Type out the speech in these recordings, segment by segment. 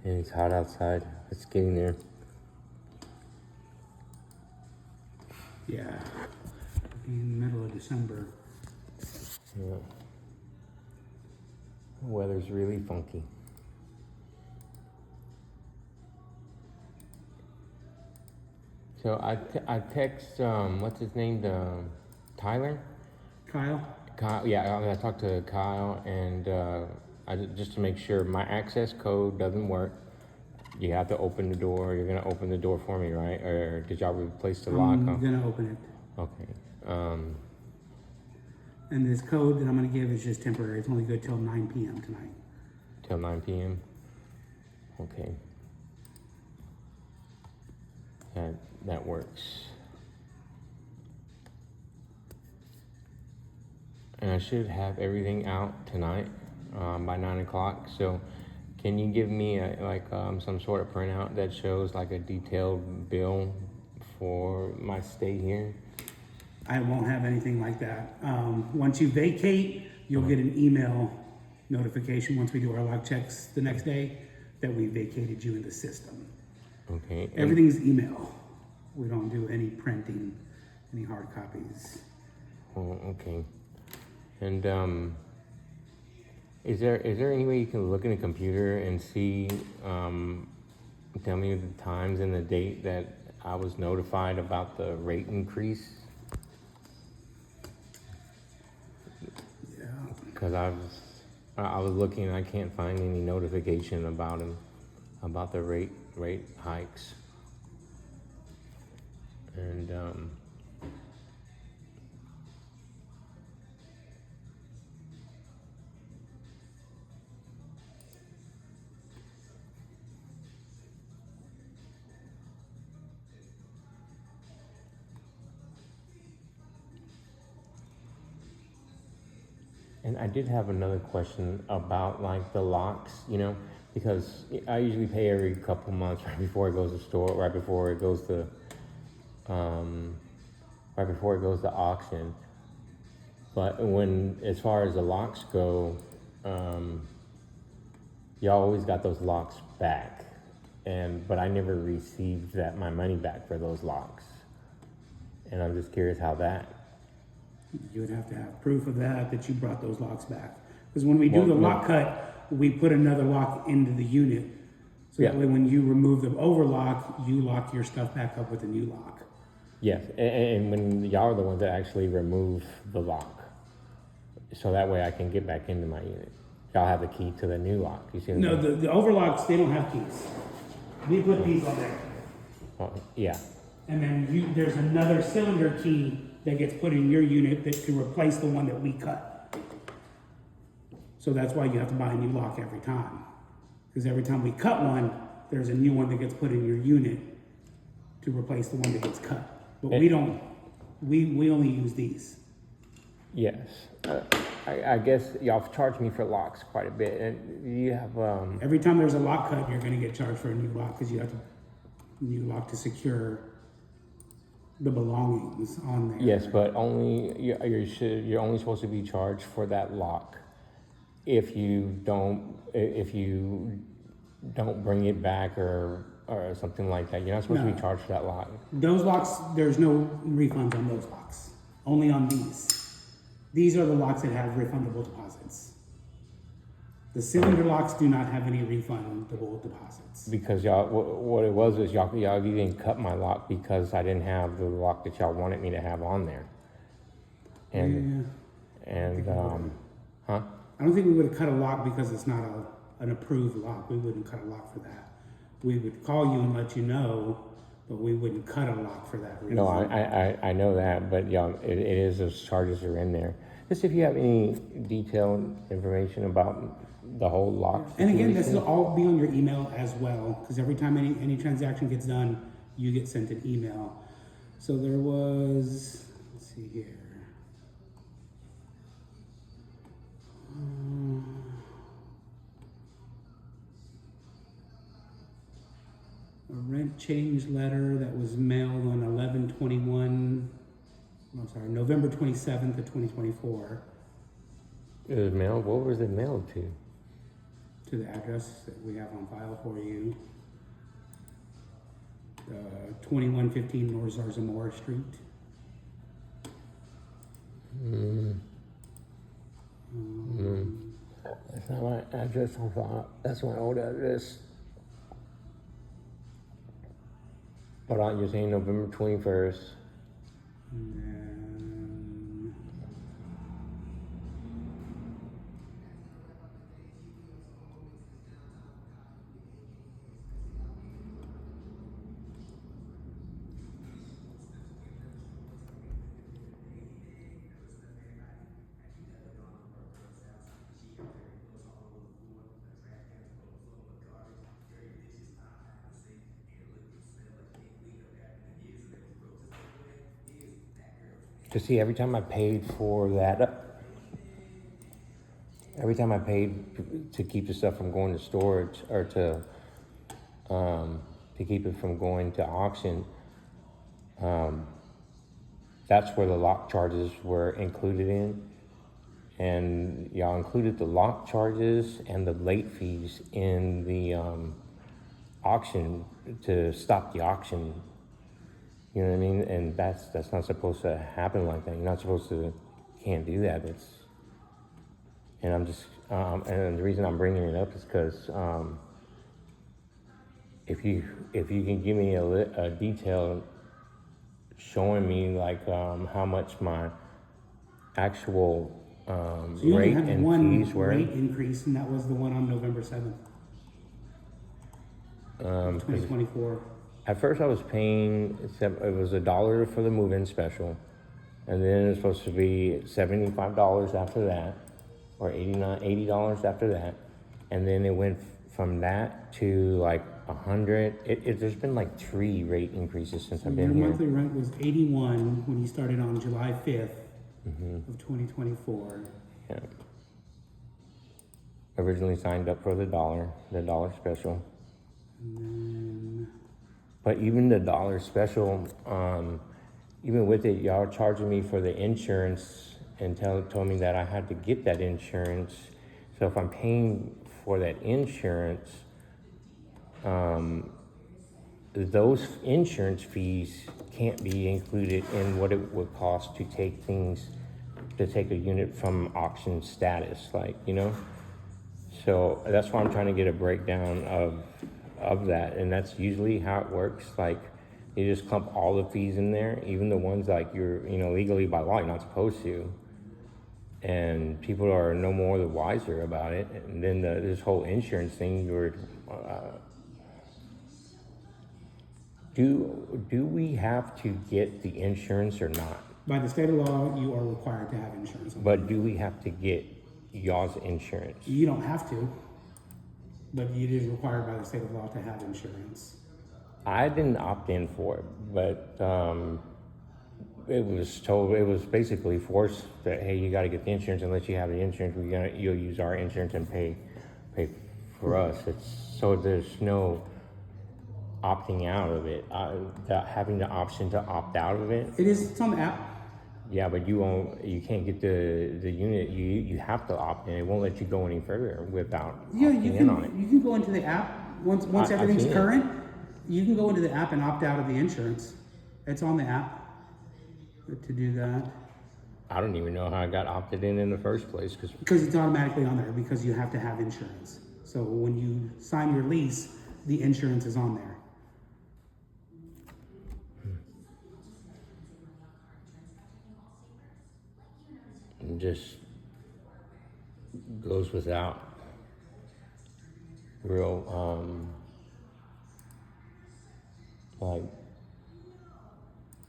And it's hot outside. It's getting there. Yeah. In the middle of December. Yeah. The weather's really funky. So I text what's his name, Tyler. Kyle? Kyle, yeah, I talked to Kyle, and just to make sure my access code doesn't work. You have to open the door. You're gonna open the door for me, right? Or did y'all replace the lock? I'm gonna open it. Okay. And this code that I'm gonna give is just temporary. It's only good till 9 p.m. tonight. Till 9 p.m. Okay. That works. And I should have everything out tonight by 9 o'clock. So can you give me some sort of printout that shows like a detailed bill for my stay here? I won't have anything like that. Once you vacate, you'll get an email notification once we do our lock checks the next day that we vacated you in the system. Okay. Everything's email. We don't do any printing, any hard copies. Oh, okay. And is there any way you can look in the computer and see, tell me the times and the date that I was notified about the rate increase? Yeah. Because I was looking and I can't find any notification about the rate hikes. And I did have another question about like the locks, because I usually pay every couple months right before it goes to store, right before it goes to auction. But as far as the locks go, y'all always got those locks back, but I never received my money back for those locks, and I'm just curious how that. You would have to have proof of that you brought those locks back. Because when we do the lock cut, we put another lock into the unit. So that way when you remove the overlock, you lock your stuff back up with a new lock. Yes, and when y'all are the ones that actually remove the lock. So that way I can get back into my unit. Y'all have the key to the new lock. You see what I'm saying? The overlocks, they don't have keys. We put these on there. Oh, yeah. And then there's another cylinder key that gets put in your unit that can replace the one that we cut. So that's why you have to buy a new lock every time. Because every time we cut one, there's a new one that gets put in your unit to replace the one that gets cut. But we only use these. Yes. I guess y'all charge me for locks quite a bit. And you have... Every time there's a lock cut, you're going to get charged for a new lock because you have a new lock to secure the belongings on there. Yes, but you're only supposed to be charged for that lock if you don't bring it back or something like that. You're not supposed to be charged for that lock. Those locks, there's no refunds on those locks. Only on these. These are the locks that have refundable deposits. The cylinder locks do not have any refundable deposits. Because y'all, what it was is y'all didn't cut my lock because I didn't have the lock that y'all wanted me to have on there. I don't think we would have cut a lock because it's not an approved lock. We wouldn't cut a lock for that. We would call you and let you know, but we wouldn't cut a lock for that reason. No, I know that, but y'all, it is, those charges are in there. Just if you have any detailed information about the whole lock situation. And again, this will all be on your email as well, because every time any transaction gets done, you get sent an email. So there was, let's see here. A rent change letter that was mailed on November 27th of 2024. It was mailed. What was it mailed to? to the address that we have on file for you. 2115 North Zarzamora Street. That's not my address on file. That's my old address. Hold on, you're saying November 21st. And then To see, every time I paid for that, every time I paid to keep the stuff from going to storage or to keep it from going to auction, that's where the lock charges were included in. And y'all included the lock charges and the late fees in the auction to stop the auction. You know what I mean? And that's not supposed to happen like that. You're not supposed to, can't do that. And I'm just, and the reason I'm bringing it up is because if you can give me a detail showing me like how much my actual so you only rate had and one fees were. rate increase, and that was the one on November 7th, 2024. At first I was paying, it was $1 for the move-in special, and then it was supposed to be $75 after that, or $80 after that, and then it went from that to like 100. There's been like 3 rate increases since I've been Your here. monthly rent was 81 when you started on July 5th of 2024. Yeah. Originally signed up for the dollar special. And then But even the dollar special, even with it, y'all charging me for the insurance and told me that I had to get that insurance. So if I'm paying for that insurance, those insurance fees can't be included in what it would cost to take a unit from auction status, like, you know? So that's why I'm trying to get a breakdown of that, and that's usually how it works. Like, you just clump all the fees in there, even the ones like you're, legally by law, you're not supposed to. And people are no more the wiser about it. And then this whole insurance thing, do we have to get the insurance or not? by the state of law, you are required to have insurance. But do we have to get y'all's insurance? You don't have to, but it is required by the state of law to have insurance. I didn't opt in for it, but it was basically forced that, hey, you got to get the insurance. Unless you have the insurance, you'll use our insurance and pay for us. So there's no opting out of it. Having the option to opt out of it. It's on the app. Yeah, but you can't get the unit. You have to opt in. It won't let you go any further without opting in on it. You can go into the app once everything's current. You can go into the app and opt out of the insurance. It's on the app to do that. I don't even know how I got opted in the first place because it's automatically on there because you have to have insurance. So when you sign your lease, the insurance is on there. It just goes without real like,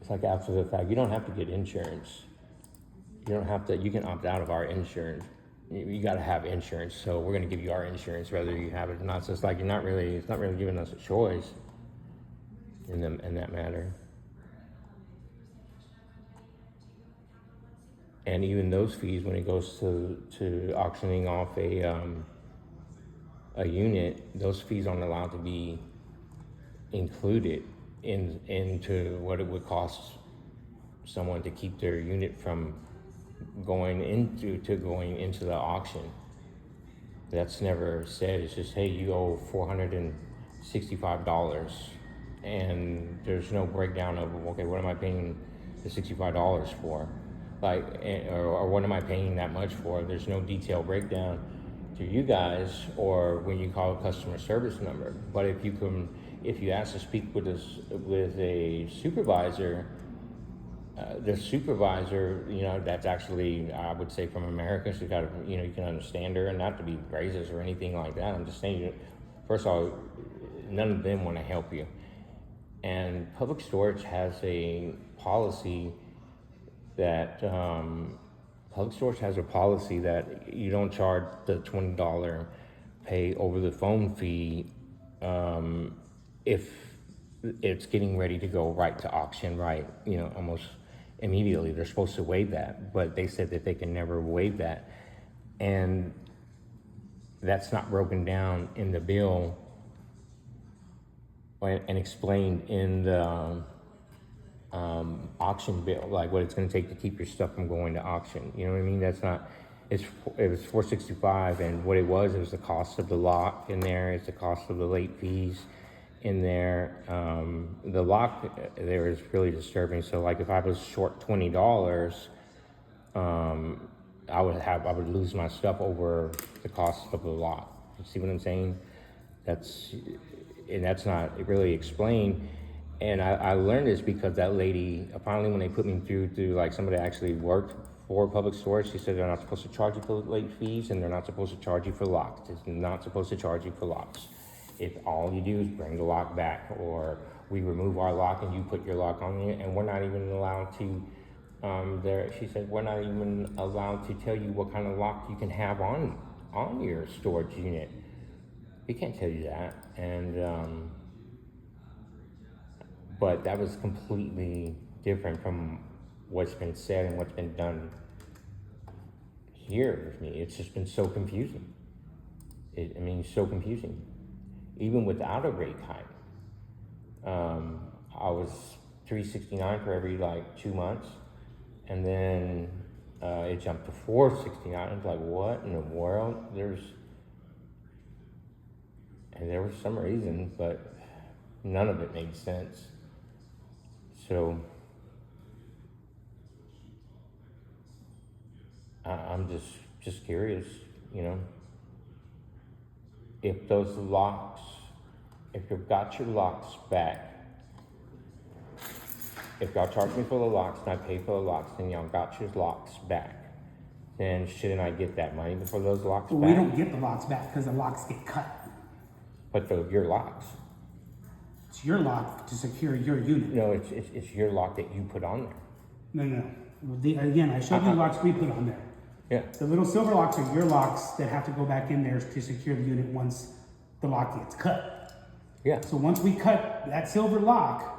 it's like after the fact. You don't have to get insurance. You don't have to. You can opt out of our insurance. You got to have insurance, so we're going to give you our insurance whether you have it or not. So it's like it's not really giving us a choice in that matter. And even those fees, when it goes to auctioning off a unit, those fees aren't allowed to be included into what it would cost someone to keep their unit from going into the auction. That's never said. It's just, hey, you owe $465, and there's no breakdown of, okay, what am I paying the $65 for? Like, or what am I paying that much for? There's no detailed breakdown to you guys, or when you call a customer service number. But if you ask to speak with a supervisor, the supervisor, that's actually, I would say, from America. So you can understand her, and not to be racist or anything like that. I'm just saying, first of all, none of them want to help you. And Public Storage has a policy that you don't charge the $20 pay over the phone fee if it's getting ready to go right to auction, right? Almost immediately. They're supposed to waive that, but they said that they can never waive that, and that's not broken down in the bill and explained in the auction bill, like what it's going to take to keep your stuff from going to auction. You know what I mean? That's not. It was $465, and what it was the cost of the lock in there. It's the cost of the late fees in there. The lock there is really disturbing. So like if I was short $20, I would lose my stuff over the cost of the lock. You see what I'm saying? That's not really explained. And I learned this because that lady, finally when they put me through like somebody that actually worked for Public Storage, she said they're not supposed to charge you for late fees, and they're not supposed to charge you for locks. It's not supposed to charge you for locks. If all you do is bring the lock back, or we remove our lock and you put your lock on it, and we're not even allowed to, she said, we're not even allowed to tell you what kind of lock you can have on your storage unit. We can't tell you that. And, but that was completely different from what's been said and what's been done here with me. It's just been so confusing. So confusing. Even without a rate hike, I was $369 for every 2 months, and then it jumped to $469. I was like, what in the world? There was some reason, but none of it made sense. So I'm just curious, if those locks, if you've got your locks back, if y'all charge me for the locks and I pay for the locks, then y'all got your locks back, then shouldn't I get that money for those locks back? We don't get the locks back because the locks get cut. But your locks. It's your lock to secure your unit. No, it's your lock that you put on there. No. Again, I showed you the locks we put on there. Yeah. The little silver locks are your locks that have to go back in there to secure the unit once the lock gets cut. Yeah. So once we cut that silver lock,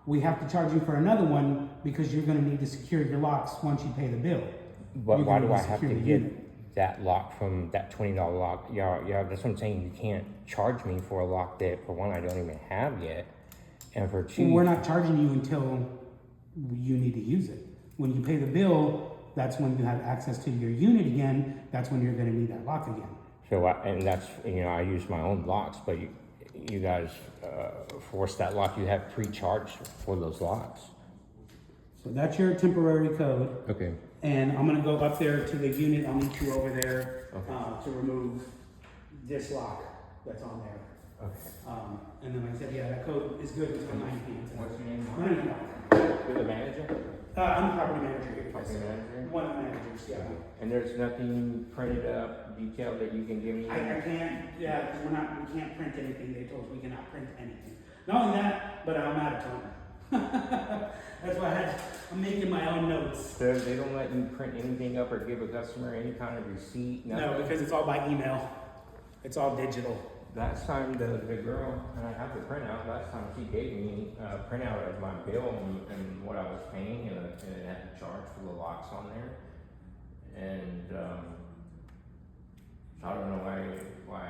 we have to charge you for another one because you're going to need to secure your locks once you pay the bill. But why do I have to get that lock from that $20 lock? Yeah, that's what I'm saying. You can't charge me for a lock that, for one, I don't even have yet, and for two, we're not charging you until you need to use it. When you pay the bill, that's when you have access to your unit again. That's when you're going to need that lock again. So, I use my own locks, but you guys force that lock. You have pre-charge for those locks. So that's your temporary code. Okay. And I'm gonna go up there to the unit. I'll meet you over there to remove this lock that's on there. Okay. And then like I said, yeah, that code is good until 9 p.m. What's your name? You're the manager? I'm the property manager here. Property manager? One of the managers, yeah. And there's nothing printed up, detailed that you can give me? I can't, yeah, because we can't print anything. They told us we cannot print anything. Not only that, but I'm out of time. That's why I'm making my own notes. So they don't let you print anything up or give a customer any kind of receipt? Nothing? No, because it's all by email. It's all digital. Last time the girl, and I have the printout, last time she gave me a printout of my bill and what I was paying, and it had the charge for the locks on there. And I don't know why I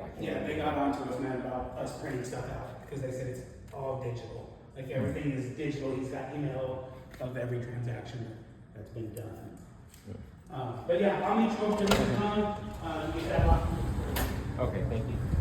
can't. Yeah, they got onto us, man, about us printing stuff out because they said it's all digital. Like everything is digital. He's got email of every transaction that's been done. But yeah, I'll meet you over there later on. Get that lock. Okay, thank you.